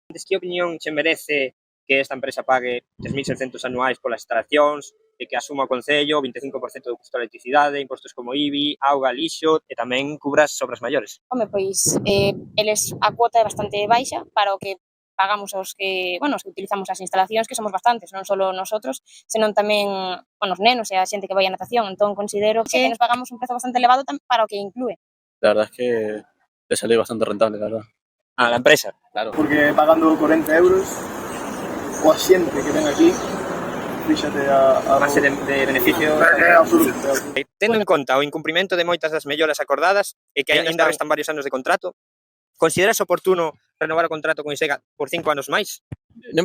Que opinión che merece que esta empresa pague 3.600 anuais polas instalacións e que asuma o Concello o 25% do custo da electricidade, impostos como IBI, auga, lixo e tamén cubra as obras maiores? Home, pois, eles a cuota é bastante baixa para o que pagamos os que utilizamos as instalacións, que somos bastantes, non só nosotros, senón tamén, os nenos e a xente que vai a natación. Entón, considero que nos pagamos un prezo bastante elevado para o que inclúe. La verdad es que le sale bastante rentable, la verdad. A la empresa? Claro. Porque pagando 40 euros, o a xente que ven aquí, fíxate a base de beneficio. É absoluto. Tendo en conta o incumprimento de moitas das melloras acordadas e que ainda restan varios anos de contrato, consideras oportuno renovar o contrato con Isega por 5 anos máis?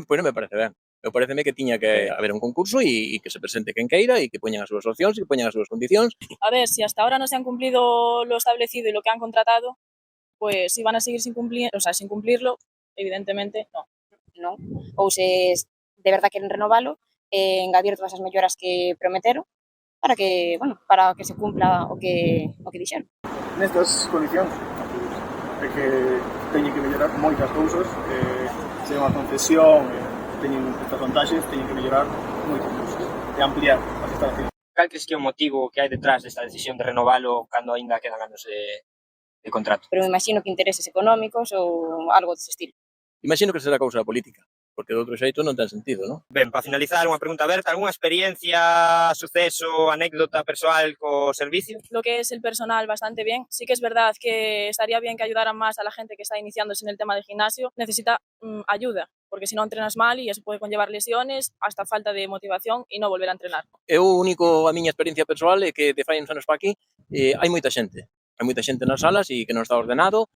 Pois non me parece ben. Eu pareceme que tiña que haber un concurso e que se presente quen queira e que poñan as súas opcións e que poñan as súas condicións. A ver, si hasta ahora no se han cumplido lo establecido y lo que han contratado, pues si van a seguir sin cumplirlo, evidentemente no. Non? Ou se de verdad queren renovalo, engadir todas as melloras que prometeron para que se cumpla o que dixeron. Nestas condicións, é que teñen que mellorar moitas cousas, se é unha concesión, teñen estas vantaxes, teñen que mellorar moitas cousas e ampliar as instalacións. Cal crees que é o motivo que hai detrás desta decisión de renovalo cando aínda quedan anos de contrato? Pero me imagino que intereses económicos ou algo dese estilo. Imagino que será cousa política, porque de outro xeito non ten sentido, non? Ben, para finalizar, unha pregunta aberta, algunha experiencia, suceso, anécdota persoal co servicio? Lo que es el personal bastante bien. Sí que es verdad que estaría bien que ayudaran más a la gente que está iniciándose en el tema del gimnasio. Necesita ayuda, porque si no entrenas mal y eso puede conllevar lesiones, hasta falta de motivación y no volver a entrenar. A miña experiencia persoal é que de fai uns anos para aquí hai moita xente. Hai moita xente nas salas e que non está ordenado